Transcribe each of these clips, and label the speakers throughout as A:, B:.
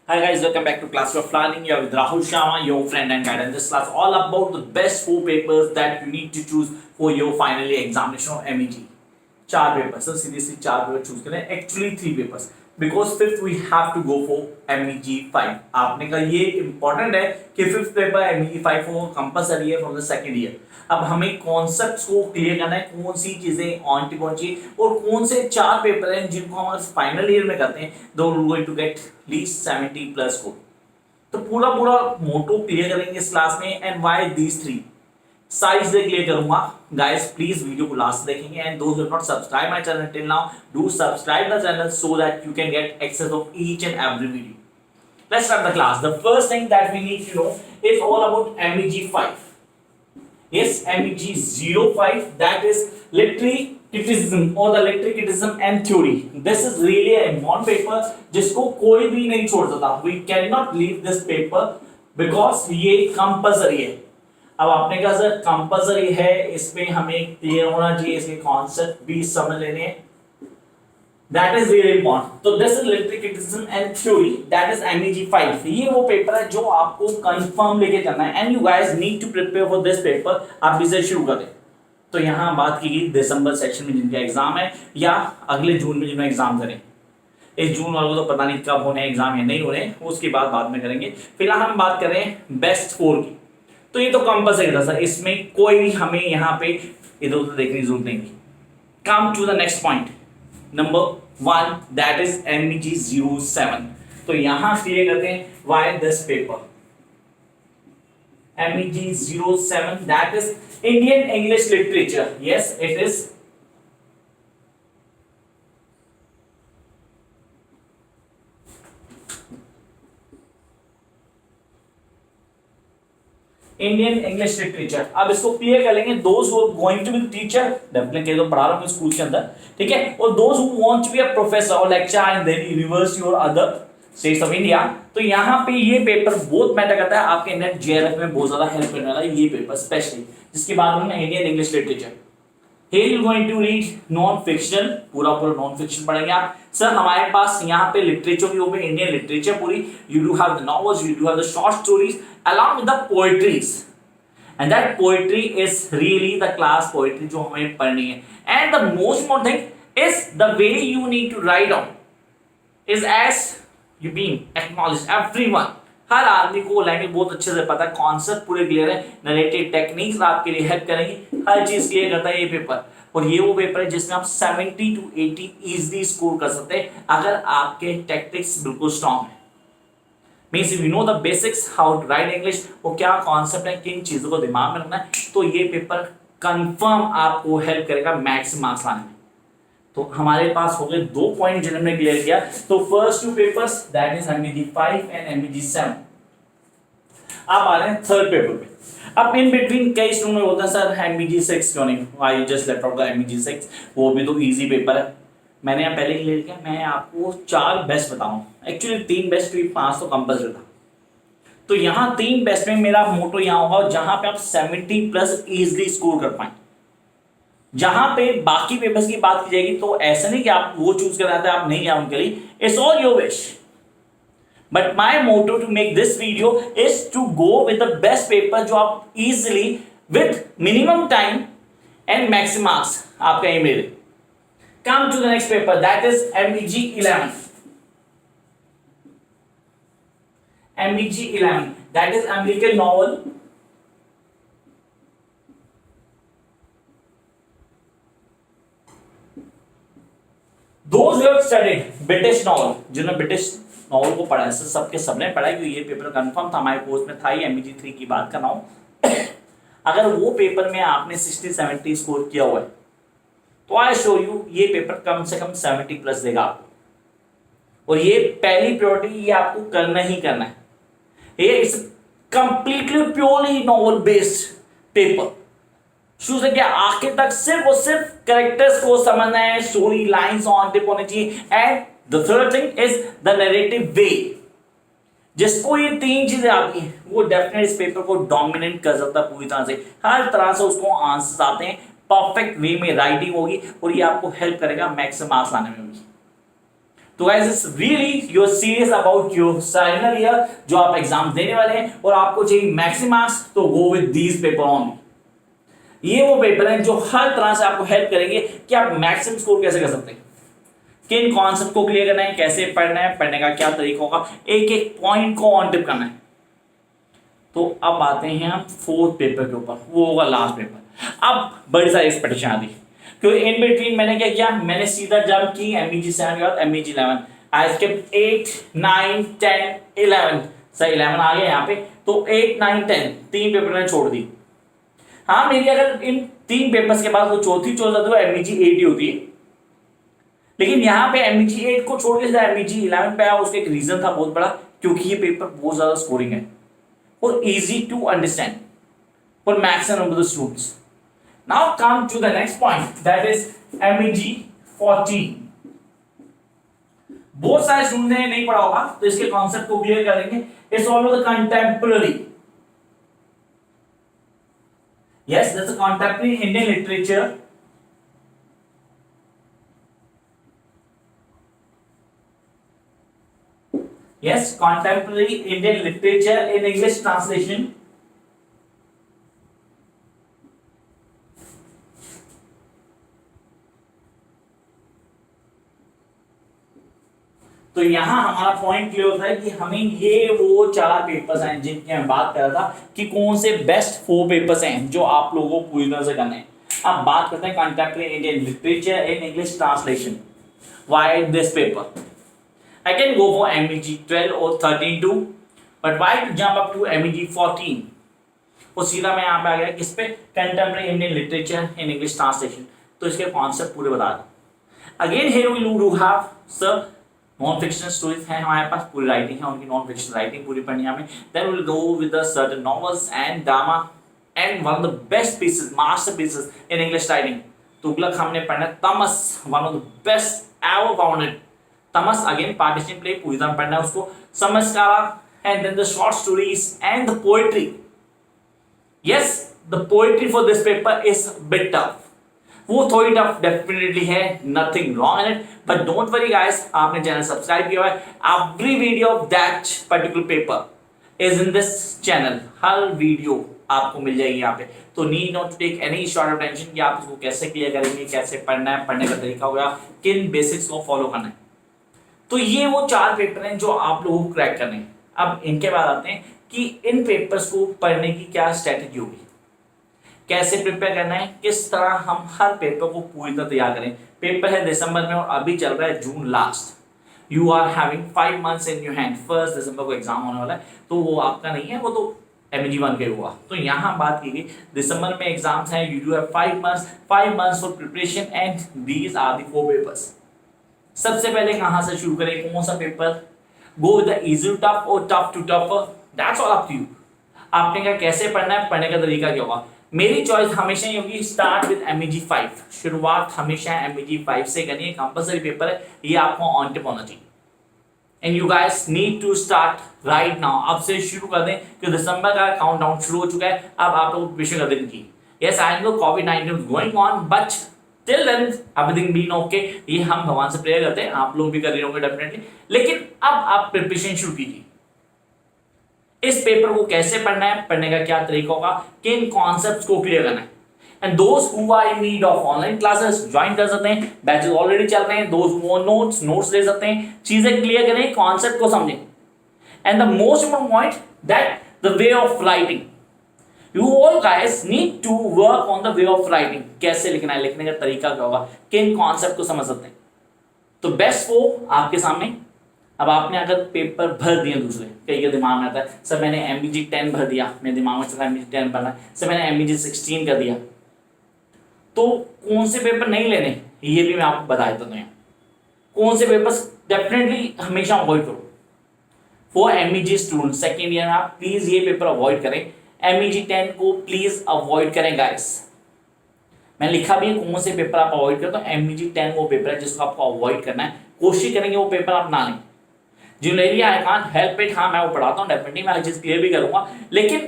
A: Hi guys, welcome back to Class of Learning. You are with Rahul Sharma, your friend and guide. And this class all about the best 4 papers that you need to choose for your final year examination of MEG. 4 papers, so seriously 4 papers choose करें. Actually 3 papers. Because fifth we have to go for MEG 5. आपने कहा ये important है कि fifth paper MEG 5 वो compulsory है from the second year. अब हमें कॉन्सेप्ट्स को क्लियर करना है, कौन सी चीजें ऑन टी कौन सी और कौन से 4 पेपर हैं जिनको हम फाइनल ईयर में करते हैं दो going to get least 70+ score. तो पूरा मोटो क्लियर करेंगे इस क्लास में एंड व्हाई दीस 3 साइज से क्लियर करूंगा. गाइस प्लीज वीडियो को लास्ट देखेंगे and those who not subscribe my channel till now do subscribe the channel so that you can get access of each and every video. Let's start the class. The first thing that we need to know is all about MEG 5. Yes, MEG 05, that is literary criticism or the literary criticism and theory. This is really a important paper जिसको कोई भी नहीं छोड़ सकता. We cannot leave this paper because ये compulsory है. अब आपने कहा सर compulsory है, इसमें हमें क्लियर होना चाहिए, इसके कॉन्सेप्ट भी समझ लेने हैं. That is really important. So this is literary criticism and theory. That is MEG 5. ये वो पेपर है जो आपको कंफर्म लेके जाना है and you guys need to prepare for this paper. आप इसे शुरू करें. तो यहाँ बात की गई दिसंबर सेक्शन में जिनका एग्जाम है या अगले जून में जिन्होंने एग्जाम करें. इस जून वालों को तो पता नहीं कब होने एग्जाम या नहीं होने, उसकी बात बाद में करेंगे. फिलहाल हम बात करें बेस्ट स्कोर की. तो ये तो कंपल्सरी था सर, इसमें कोई हमें यहाँ पे इधर उधर देखने की जरूरत नहीं थी. Come to the next point number 1, that is MEG 07. तो यहां क्लियर करते हैं why this paper. MEG 07, that is Indian English Literature. Yes, it is. Indian English literature. अब इसको क्लियर कर लेंगे. Those who are going to be teacher, definitely तो पढ़ा रहा हूं स्कूल के अंदर, ठीक है, और those who want to be a professor और लेक्चरर इन दिल्ली यूनिवर्सिटी और अदर स्टेट्स ऑफ इंडिया. तो यहाँ पे ये पेपर बहुत मैटर करता है आपके नेट जेआरएफ में, बहुत ज्यादा हेल्प करने वाला है ये पेपर स्पेशली, जिसके बाद हम Indian English literature. Here you going to read non-fiction, पूरा non-fiction पढ़ेंगे आप. सर हमारे पास यहाँ पे लिटरेचर की ओपन इंडियन लिटरेचर पूरी. You do have the novels, you do have the short stories along with the poetries, and that poetry is really the class poetry जो हमें पढ़नी है. And the most important thing is the way you need to write on is as you being acknowledged everyone. हर आदमी को language बहुत अच्छे से पता है, कॉन्सेप्ट पूरे क्लियर है, नरेटिव टेक्निक्स आपके लिए हेल्प करेंगी, हर चीज क्लियर करता है ये पेपर. और ये वो पेपर है जिसमें आप 70 to 80 इजीली स्कोर कर सकते हैं अगर आपके टैक्टिक्स बिल्कुल स्ट्रांग है. Means if you know the basics how to write English, वो क्या कॉन्सेप्ट है, किन चीजों को दिमाग में रखना है, तो ये पेपर कंफर्म आपको हेल्प करेगा मैक्स मार्क्स लाने में. तो हमारे पास हो गए 2 पॉइंट जिन्हें हमने क्लियर किया. तो first 2 papers that is MEG 5 and MEG 7. अब आ रहे हैं थर्ड पेपर पे. अब इन बिटवीन कई स्टूडेंट में बोलते हैं सर MEG 6 क्यों नहीं, I just left out the MEG 6, वो भी तो इजी पेपर है. मैंने यहाँ पहले क्लियर किया, मैं आपको 4 बेस्ट बताऊं. एक्चुअली 3 बेस्ट हुई, 5 तो कंपल्सरी था. तो यहाँ 3 बेस्ट में मेरा मोटो यहाँ होगा जहां पे आप 70+ इजीली स्कोर कर पाए. जहां पे बाकी पेपर्स की बात की जाएगी तो ऐसा नहीं कि आप वो चूज कर रहे थे, आप नहीं गया उनके लिए, it's all your wish. But my motto to make this video is to go with the best paper जो आप easily with minimum time and maximum marks आपका एम ले ले. Come to the next paper that is MEG 11. MEG 11 that is American novel. Those who have studied British novel, जिन्होंने British novel को पढ़ा है, सबके सबने पढ़ा है क्योंकि ये पेपर कंफर्म था, हमारे कोर्स में था ही. MEG 3 की बात कर रहा हूं. अगर वो पेपर में आपने 60-70 स्कोर किया हुआ है तो आई शो यू ये पेपर कम से कम 70+ देगा आपको. और ये पहली प्रायोरिटी, ये आपको करना ही करना है. ये it's completely purely novel based paper. शुरू से क्या आखिर तक सिर्फ और सिर्फ कैरेक्टर्स को समझना है, स्टोरी लाइंस ऑन टिप होनी चाहिए. And the third thing is the narrative way. जिसको ये 3 चीजें आती हैं वो डेफिनेटली इस पेपर को डोमिनेट कर सकता है पूरी तरह से. हर तरह से उसको आंसर्स आते हैं, परफेक्ट वे में राइटिंग होगी और ये आपको हेल्प करेगा मैक्सिमम मार्क्स लाने में भी. तो guys it's really you are serious about your final year जो आप एग्जाम देने वाले हैं और आपको चाहिए मैक्सिमम मार्क्स, तो go with these paper only. ये वो पेपर हैं जो हर तरह से आपको हेल्प करेंगे कि आप मैक्सिमम स्कोर कैसे कर सकते हैं, किन कॉन्सेप्ट को क्लियर करना है, कैसे पढ़ना है, पढ़ने का क्या तरीका होगा, एक एक पॉइंट को ऑन टिप करना है। तो अब आते हैं हम फोर्थ पेपर के ऊपर, वो होगा लास्ट पेपर। अब बड़ी सारी एक्सपेक्टेशन आती है क्योंकि इन बिटवीन मैंने क्या किया, मैंने सीधा जंप की MEG 7 के बाद MEG 11, आई स्किप 8 9 10 11, सही 11 आ गया यहाँ पे, तो 8 9 10 तीन पेपर मैंने छोड़ दी। हाँ मेरी अगर इन तीन पेपर्स के बाद वो चौथी चॉइस होती है MEG 8 ही होती है, लेकिन यहाँ पे MEG 8 को छोड़ के MEG 11 पे आया। उसका एक रीजन था बहुत बड़ा, क्योंकि ये पेपर बहुत ज्यादा स्कोरिंग है और easy to understand for maximum of the students. Now come to the next point, that is MEG 14। बहुत सारे स्टूडेंट ने नहीं पढ़ा होगा तो इसके कॉन्सेप्ट को क्लियर करेंगे। It's all the contemporary, yes that's a contemporary Indian literature, yes contemporary Indian literature in English translation। तो यहां हमारा पॉइंट क्लियर होता है कि हमें ये वो चार पेपर्स हैं जिनकी मैं बात कर रहा था कि कौन से बेस्ट 4 पेपर्स हैं जो आप लोगों को पूरी तरह से करने हैं। अब बात करते हैं contemporary Indian literature in English translation. Why this paper? I can go for MEG 12 और 13 too, but why to jump up to MEG 14? और सीधा मैं यहाँ पे आ गया किस पे, contemporary Indian literature in English translation. तो इसके कॉन्सेप्ट पूरे बता दूं। Again here we do have sir non fiction stories हैं हमारे पास, पूरी राइटिंग है उनकी, नॉन फिक्शन राइटिंग पूरी पढ़नी है हमें। Then will go with the certain novels and drama and one of the best pieces, masterpieces in English writing. Tughlaq हमने पढ़ना है, Tamas one of the best ever founded, Tamas again partition play पूरी तरह पढ़ना है उसको, Samskara and then the short stories and the poetry. Yes the poetry for this paper is bit tough, वो थोड़ी टफ डेफिनेटली है, nothing wrong in it, but don't worry guys, आपने channel subscribe किया हुआ है, every video of that particular paper is in this channel, हर video आपको मिल जाएगी यहाँ पे। तो need not to take any sort of tension कि आप इसको कैसे क्लियर करेंगे, कैसे पढ़ना है, पढ़ने का तरीका होगा, किन बेसिक्स को फॉलो करना है। तो ये वो 4 पेपर हैं जो आप लोगों को क्रैक करने हैं। अब इनके बाद आते हैं कि इन पेपर्स को पढ़ने की क्या स्ट्रेटेजी होगी, कैसे प्रिपेयर करना है, किस तरह हम हर पेपर को पूरी तरह तैयार करें। पेपर है दिसंबर में और अभी चल रहा है June last, you are having 5 months in your hand. 1 दिसंबर को एग्जाम होने वाला है, तो वो आपका नहीं है, वो तो MEG 1 के हुआ। तो यहाँ बात की गई दिसंबर में एग्जाम्स हैं, you do have 5 months for preparation and these are the 4 papers. सबसे पहले कहाँ से शुरू करें, कौन सा paper, go with the easy to tough और tough to tough, that's all up to you. आपने क्या कैसे पढ़ना है, पढ़ने का तरीका क्या होगा। मेरी चॉइस हमेशा ये होगी, स्टार्ट विद MEG 5, शुरुआत हमेशा MEG 5 से करनी है, कंपलसरी पेपर है, ये आपको ऑन टिप होना चाहिए। And you guys need to start right now, अब से शुरू कर दें कि दिसंबर का काउंटडाउन शुरू हो चुका है, अब आप लोग प्रिपरेशन कर दें की। Yes I know COVID-19 is going on, but till then everything been okay, ये हम भगवान से प्रेयर करते हैं, आप लोग भी कर रहे होंगे डेफिनेटली। लेकिन अब आप प्रिपरेशन शुरू कीजिए, इस पेपर को कैसे पढ़ना है, पढ़ने का क्या तरीका होगा, किन कॉन्सेप्ट्स को क्लियर करना है। एंड दोस्त who are in need of online classes join कर सकते हैं, बैचेस ऑलरेडी चल रहे हैं, दोस्त हु नोट्स ले सकते हैं, चीजें क्लियर करें, कॉन्सेप्ट को समझें। And the most important point that the way of writing, you all guys need to work on the way of writing, कैसे लिखना है, लिखने का तरीका क्या होगा, किन कॉन्सेप्ट को समझ सकते हैं। तो बेस्ट वो आपके सामने। अब आपने अगर पेपर भर दिए दूसरे, कई के दिमाग में आता है सर मैंने MEG 10 भर दिया, मेरे दिमाग में चला MEG 10 भरना है, सर मैंने MEG 16 कर दिया, तो कौन से पेपर नहीं लेने, ये भी मैं आपको बता देता हूँ। कौन से पेपर्स डेफिनेटली हमेशा अवॉइड करो for MEG student second year में, आप प्लीज ये पेपर अवॉइड करें। MEG 10 को प्लीज अवॉइड करें गाइस, मैंने लिखा भी है कौन से पेपर आप अवॉइड करें, तो MEG 10 वो पेपर है जिसको आपको अवॉइड करना है, कोशिश करेंगे वो पेपर आप ना लें। जूनियरिया आई कांट हेल्प इट, हाँ मैं वो पढ़ाता हूँ, डेफिनेटली मैं हर चीज क्लियर भी करूंगा, लेकिन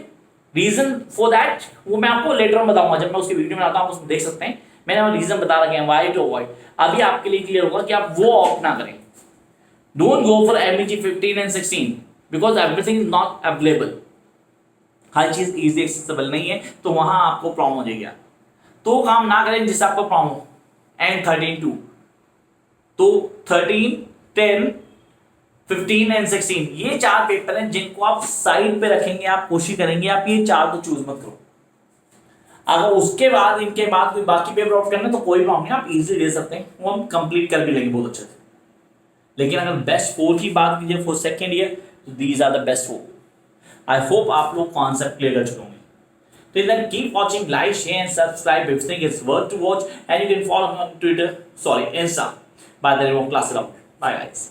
A: रीजन फॉर दैट वो मैं आपको लेटर में बताऊंगा, जब मैं उसकी वीडियो बनाता हूँ उसमें देख सकते हैं, मैंने वो रीजन बता रखे हैं व्हाई टू अवॉइड। अभी आपके लिए क्लियर होगा कि आप वो ऑप्ट ना करें। Don't go for MEG 15 and 16 because everything is not available, हर चीज इजी एक्सेसिबल नहीं है, तो वहां आपको प्रॉब्लम हो जाएगी। तो काम ना करें जिससे आपको प्रॉब्लम हो। एंड 13 2, तो 13 10 15 एंड 16 ये चार पेपर हैं जिनको आप साइड पे रखेंगे, आप कोशिश करेंगे आप ये चार तो चूज मत करो। अगर उसके बाद इनके बाद कोई बाकी पेपर आउट करना है तो कोई प्रॉब्लम नहीं, आप इजीली ले सकते हैं, वो हम कंप्लीट कर भी लेंगे बहुत अच्छे से। लेकिन अगर बेस्ट फोर की बात कीजिए फॉर सेकेंड ईयर, तो these are the best four. I hope आप लोग कॉन्सेप्ट क्लियर कर चुके होंगे। Till then, keep watching, like, share, and subscribe if you think it's worth to watch. And you can follow me on Twitter, sorry, Insta, by the name of Class It Out. Bye, guys.